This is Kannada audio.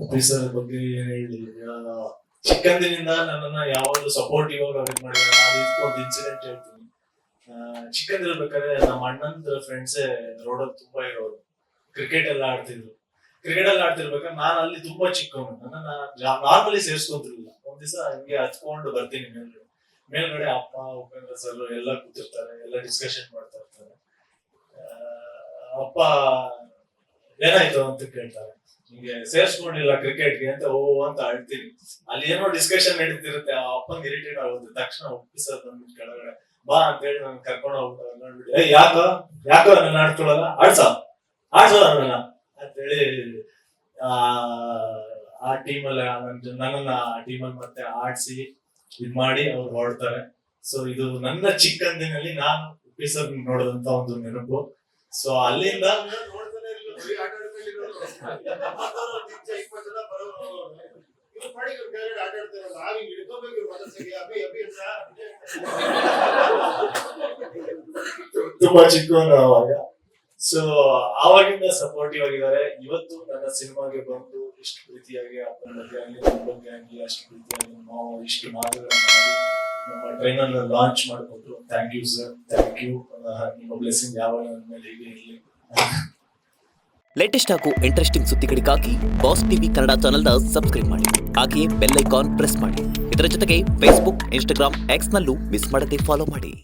ಆಫೀಸರ್ ಬಗ್ಗೆ ಏನ್ ಹೇಳಿ, ಚಿಕ್ಕಂದಿನಿಂದ ನನ್ನನ್ನ ಯಾವಾಗಲೂ ಸಪೋರ್ಟಿವ್ ಆಗಿ ಮಾಡಿದ್ದಾರೆ. ನಾನು ಇದಕ್ಕೊಂದು ಇನ್ಸಿಡೆಂಟ್ ಹೇಳ್ತೀನಿ. ಚಿಕ್ಕಂದಿರ್ಬೇಕಾದ್ರೆ ನಮ್ಮ ಅಣ್ಣಂದ್ರ ಫ್ರೆಂಡ್ಸೇ ರೋಡಲ್ಲಿ ತುಂಬಾ ಇರೋರು, ಕ್ರಿಕೆಟ್ ಎಲ್ಲ ಆಡ್ತಿದ್ರು. ಕ್ರಿಕೆಟ್ ಎಲ್ಲ ಆಡ್ತಿರ್ಬೇಕಾದ್ರೆ ನಾನು ಅಲ್ಲಿ ತುಂಬಾ ಚಿಕ್ಕವನು, ನನ್ನ ನಾರ್ಮಲಿ ಸೇರ್ಸ್ಕೊಂತಿರ್ಲಿಲ್ಲ. ಒಂದ್ ದಿವಸ ಹಿಂಗೆ ಹತ್ಕೊಂಡು ಬರ್ತೀನಿ ಮೇಲ್ಗಡೆ ಅಪ್ಪ ಉಪೇಂದ್ರ ಸರ್ ಎಲ್ಲ ಕೂತಿರ್ತಾರೆ, ಎಲ್ಲ ಡಿಸ್ಕಷನ್ ಮಾಡ್ತಾ ಇರ್ತಾರೆ. ಅಪ್ಪ ಏನಾಯ್ತು ಅಂತ ಕೇಳ್ತಾರೆ, ಹಿಂಗೆ ಸೇರ್ಸ್ಕೊಂಡಿಲ್ಲ ಕ್ರಿಕೆಟ್ಗೆ ಅಂತ. ಓ ಅಂತ ಅಳ್ತೀನಿ. ಅಲ್ಲಿ ಏನೋ ಡಿಸ್ಕಷನ್ ನಡೀತಿರುತ್ತೆ, ಆ ಅಪ್ಪಂಗೆ ಇರಿಟೇಟ್ ಆಗುತ್ತೆ. ತಕ್ಷಣ ಸರ್ ಬಂದ್ಬಿಟ್ಟು ಕೆಳಗಡೆ ಬಾ ಅಂತ ಹೇಳಿ ನಾನು ಕರ್ಕೊಂಡು ಹೋಗ್ಬಿಟ್ಟು ನೋಡ್ಬಿಟ್ಟು, ಯಾಕೋ ನನ್ನ ಆಡ್ಕೊಳಲ್ಲ, ಆಡ್ಸೋ ನನ್ನ ಅಂತೇಳಿ ಆ ಟೀಮಲ್ಲಿ ನನ್ನನ್ನ ಆ ಟೀಮಲ್ಲಿ ಮತ್ತೆ ಆಡ್ಸಿ ಇದ್ ಮಾಡಿ ಅವ್ರು ಹೊರಡ್ತಾರೆ. ಸೊ ಇದು ನನ್ನ ಚಿಕ್ಕಂದಿನಲ್ಲಿ ನಾನು ಆಫೀಸರ್ ನೋಡಿದಂತ ಒಂದು ನೆನಪು. ಸೊ ಅಲ್ಲಿಂದ ತುಂಬಾ ಚಿಕ್ಕವನು ಅವಾಗ. ಸೊ ಆವಾಗಿಂದ ಸಪೋರ್ಟಿವ್ ಆಗಿದ್ದಾರೆ. ಇವತ್ತು ನನ್ನ ಸಿನಿಮಾಗೆ ಬಂದು ಇಷ್ಟು ಪ್ರೀತಿಯಾಗಿ ಅಪ್ಪನ ಬಗ್ಗೆ ಆಗಲಿ ನನ್ನ ಬಗ್ಗೆ ಆಗಲಿ ಅಷ್ಟು ಪ್ರೀತಿಯಾಗಿ ನಾವು ಇಷ್ಟು ಮಾತುಗಳನ್ನ ಮಾಡಿ ನಮ್ಮ ಟ್ರೈನರ್ ಲಾಂಚ್ ಮಾಡಿಕೊಟ್ರು. Thank you sir, thank you. ನಿಮ್ಮ ಬ್ಲೆಸ್ಸಿಂಗ್ ಯಾವಾಗ ನನ್ನ ಮೇಲೆ ಹೀಗೆ ಇರಲಿ. ಲೇಟೆಸ್ಟ್ ಹಾಗೂ ಇಂಟ್ರೆಸ್ಟಿಂಗ್ ಸುದ್ದಿಗಳಿಗಾಗಿ ಬಾಸ್ ಟಿವಿ ಕನ್ನಡ ಚಾನೆಲ್ನ ಸಬ್ಸ್ಕ್ರೈಬ್ ಮಾಡಿ, ಹಾಗೆಯೇ ಬೆಲ್ ಐಕಾನ್ ಪ್ರೆಸ್ ಮಾಡಿ. ಇದರ ಜೊತೆಗೆ ಫೇಸ್ಬುಕ್, ಇನ್ಸ್ಟಾಗ್ರಾಮ್, ಎಕ್ಸ್ನಲ್ಲೂ ಮಿಸ್ ಮಾಡದೆ ಫಾಲೋ ಮಾಡಿ.